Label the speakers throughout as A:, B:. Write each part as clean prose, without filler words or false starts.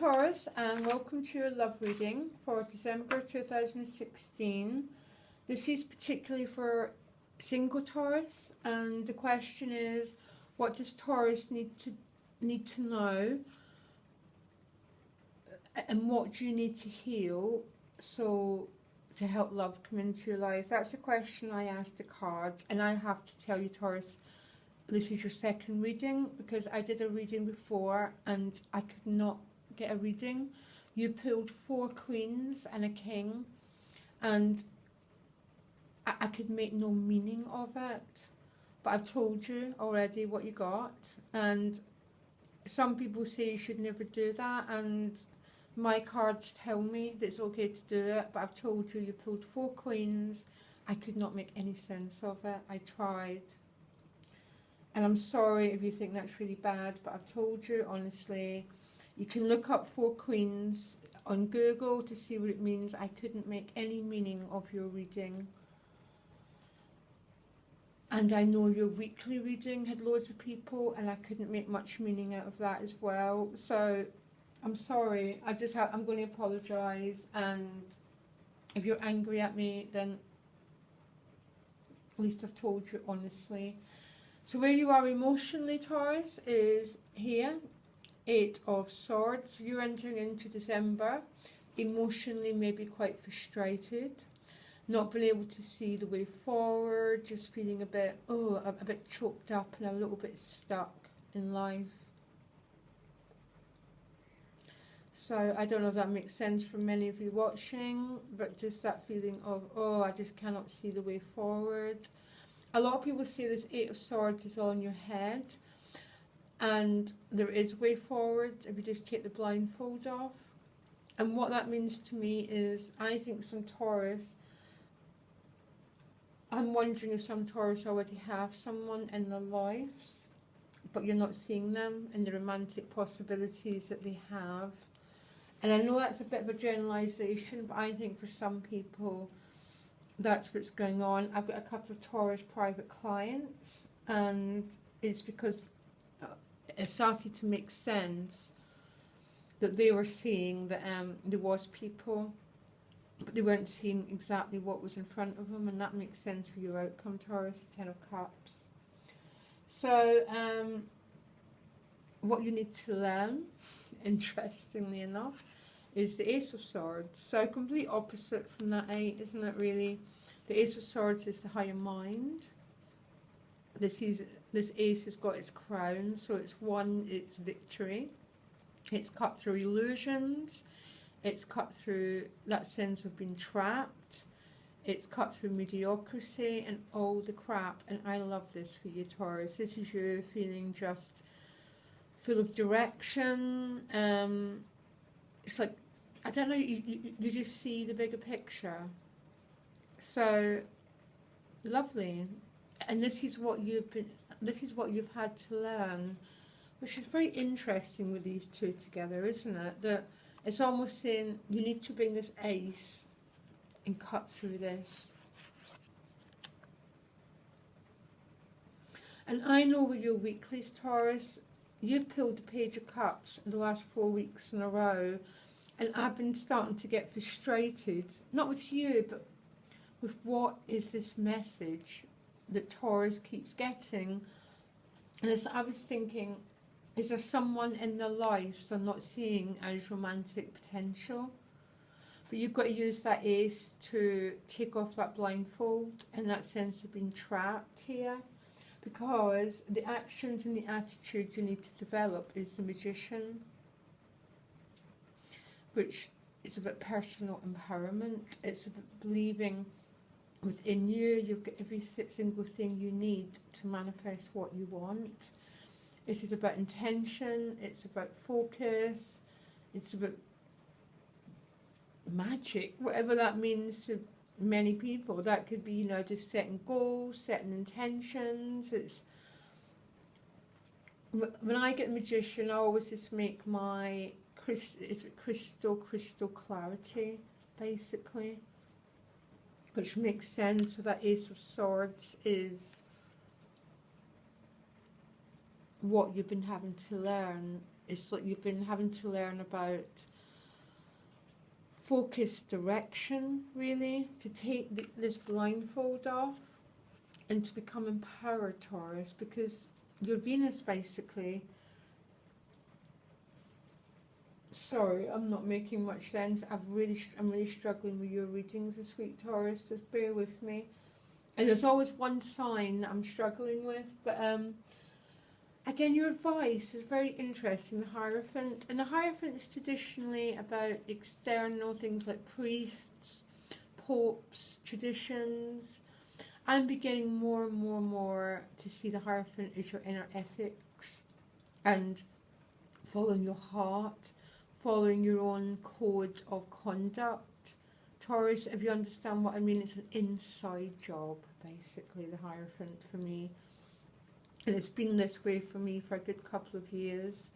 A: Taurus, and welcome to your love reading for December 2016. This is particularly for single Taurus, and the question is, what does Taurus need to know, and what do you need to heal so to help love come into your life? That's a question I asked the cards, and I have to tell you, Taurus, this is your second reading because I did a reading before and I could not get a reading. You pulled 4 queens and a king, and I could make no meaning of it, but I've told you already what you got. And some people say you should never do that, and my cards tell me that it's okay to do it, but I've told you, you pulled 4 queens. I could not make any sense of it. I tried. And I'm sorry if you think that's really bad, but I've told you, honestly, you can look up 4 queens on Google to see what it means. I couldn't make any meaning of your reading. And I know your weekly reading had loads of people, and I couldn't make much meaning out of that as well. So I'm sorry. I'm going to apologise. And if you're angry at me, then at least I've told you honestly. So where you are emotionally, Taurus, is here, 8 of Swords. You're entering into December, emotionally maybe quite frustrated, not being able to see the way forward, just feeling a bit choked up and a little bit stuck in life. So I don't know if that makes sense for many of you watching, but just that feeling of, I just cannot see the way forward. A lot of people say this 8 of Swords is all in your head, and there is a way forward if you just take the blindfold off. And what that means to me is, I think some Taurus, I'm wondering if some Taurus already have someone in their lives, but you're not seeing them and the romantic possibilities that they have. And I know that's a bit of a generalisation, but I think for some people, that's what's going on. I've got a couple of Taurus private clients, and it's because it started to make sense that they were seeing that there was people, but they weren't seeing exactly what was in front of them, and that makes sense for your outcome, Taurus, 10 of Cups. So what you need to learn, interestingly enough, is the Ace of Swords. So complete opposite from that 8, isn't it really? The Ace of Swords is the higher mind. This ace has got its crown, so it's won its victory. It's cut through illusions. It's cut through that sense of being trapped. It's cut through mediocrity and all the crap. And I love this for you, Taurus. This is you feeling just full of direction. It's like, I don't know, you just see the bigger picture. So lovely. And this is what you've had to learn, which is very interesting with these two together, isn't it? That it's almost saying you need to bring this ace and cut through this. And I know with your weeklies, Taurus, you've pulled the Page of Cups in the last 4 weeks in a row, and I've been starting to get frustrated, not with you, but with what is this message that Taurus keeps getting. And as I was thinking, is there someone in their lives they're not seeing as romantic potential? But you've got to use that ace to take off that blindfold and that sense of being trapped here. Because the actions and the attitude you need to develop is the Magician, which is about personal empowerment. It's about believing within you. You've got every single thing you need to manifest what you want. It is about intention. It's about focus. It's about magic, whatever that means to many people. That could be, just setting goals, setting intentions. It's when I get Magician, I always just make my crystal clarity, basically, which makes sense. So that Ace of Swords is what you've been having to learn It's like you've been having to learn about focused direction, really, to take this blindfold off and to become empowered, Taurus, because your Venus basically... Sorry, I'm not making much sense. I'm really struggling with your readings this week, Taurus. Just bear with me. And there's always one sign that I'm struggling with. But again, your advice is very interesting, the Hierophant. And the Hierophant is traditionally about external things like priests, popes, traditions. I'm beginning more and more to see the Hierophant as your inner ethics and following your heart, following your own code of conduct. Taurus, if you understand what I mean, it's an inside job, basically, the Hierophant for me. And it's been this way for me for a good couple of years.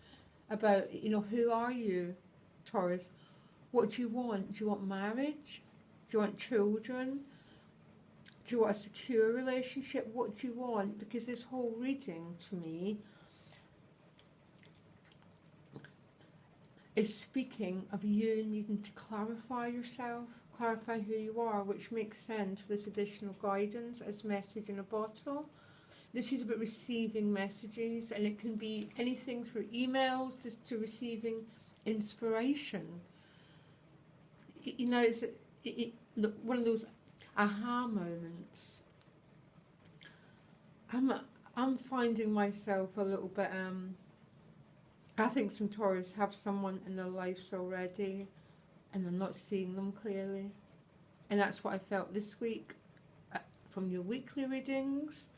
A: About, you know, who are you, Taurus? What do you want? Do you want marriage? Do you want children? Do you want a secure relationship? What do you want? Because this whole reading, to me, is speaking of you needing to clarify yourself, clarify who you are, which makes sense for this additional guidance as message in a bottle. This is about receiving messages, and it can be anything through emails just to receiving inspiration. You know, it's one of those aha moments. I'm finding myself a little bit I think some Taurus have someone in their lives already and they're not seeing them clearly. And that's what I felt this week from your weekly readings.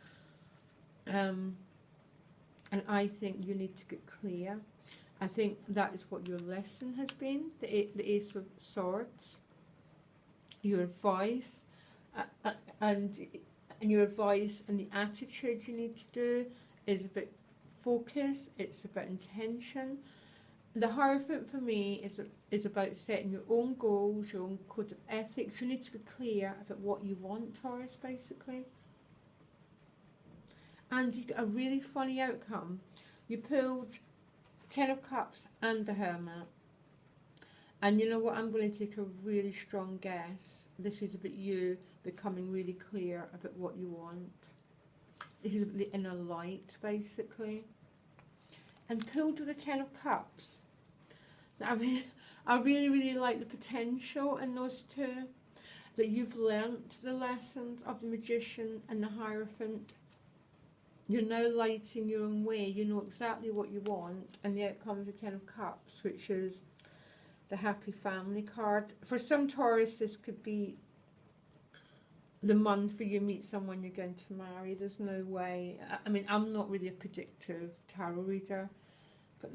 A: And I think you need to get clear. I think that is what your lesson has been, the Ace of Swords. Your advice and your advice and the attitude you need to do is a bit focus, it's about intention. The Hierophant for me is about setting your own goals, your own code of ethics. You need to be clear about what you want, Taurus, basically. And you got a really funny outcome. You pulled Ten of Cups and the Hermit. And you know what, I'm going to take a really strong guess. This is about you becoming really clear about what you want. This is the inner light, basically. And pulled with the Ten of Cups. Now, I really like the potential in those two. That you've learnt the lessons of the Magician and the Hierophant. You're now lighting your own way. You know exactly what you want. And the outcome is the Ten of Cups, which is the happy family card. For some Taurus, this could be the month where you meet someone you're going to marry. There's no way. I mean, I'm not really a predictive tarot reader, but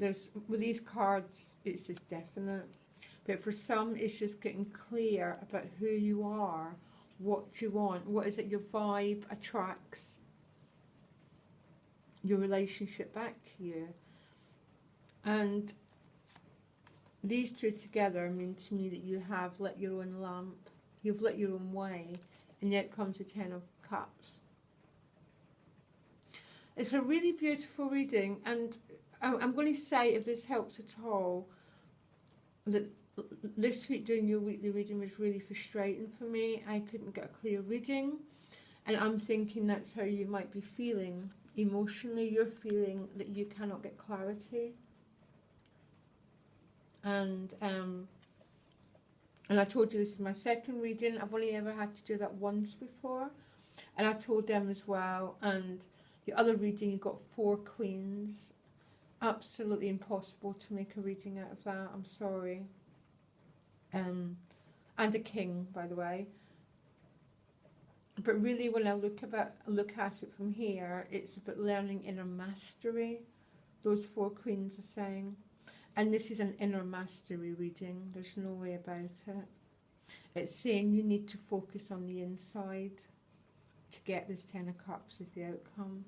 A: with these cards, it's just definite. But for some, it's just getting clear about who you are, what you want, what is it your vibe attracts your relationship back to you. And these two together mean to me that you have lit your own lamp, you've lit your own way, and yet comes the Ten of Cups. It's a really beautiful reading, and I'm going to say, if this helps at all, that this week doing your weekly reading was really frustrating for me. I couldn't get a clear reading, and I'm thinking that's how you might be feeling emotionally. You're feeling that you cannot get clarity. And I told you this is my second reading. I've only ever had to do that once before. And I told them as well. And the other reading, you got 4 queens. Absolutely impossible to make a reading out of that. I'm sorry. And a king, by the way. But really, when I look at it from here, it's about learning inner mastery. Those 4 queens are saying. And this is an inner mastery reading. There's no way about it. It's saying you need to focus on the inside to get this Ten of Cups as the outcome.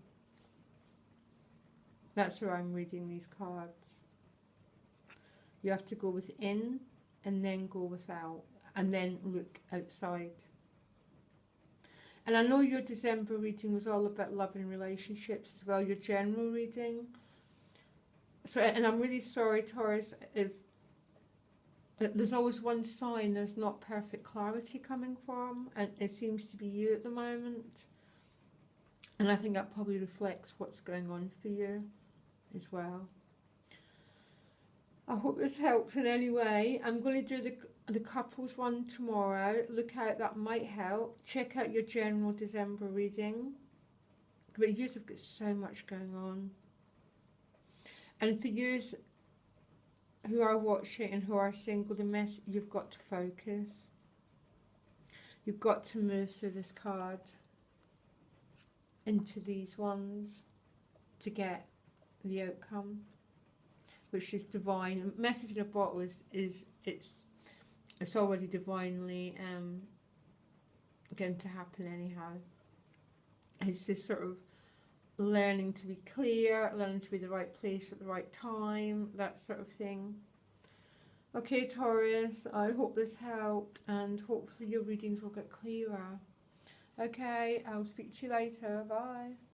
A: That's where I'm reading these cards. You have to go within and then go without and then look outside. And I know your December reading was all about love and relationships as well, your general reading. So, and I'm really sorry, Taurus, if there's always one sign there's not perfect clarity coming from, and it seems to be you at the moment. And I think that probably reflects what's going on for you as well. I hope this helps in any way. I'm going to do the couples one tomorrow. Look out, that might help. Check out your general December reading. But you have got so much going on. And for you who are watching and who are single, the mess, you've got to focus. You've got to move through this card into these ones to get the outcome, which is divine. A message in a bottle is it's already divinely going to happen anyhow. It's this sort of learning to be clear, learning to be the right place at the right time, that sort of thing. Okay, Taurus, I hope this helped, and hopefully your readings will get clearer. Okay, I'll speak to you later. Bye.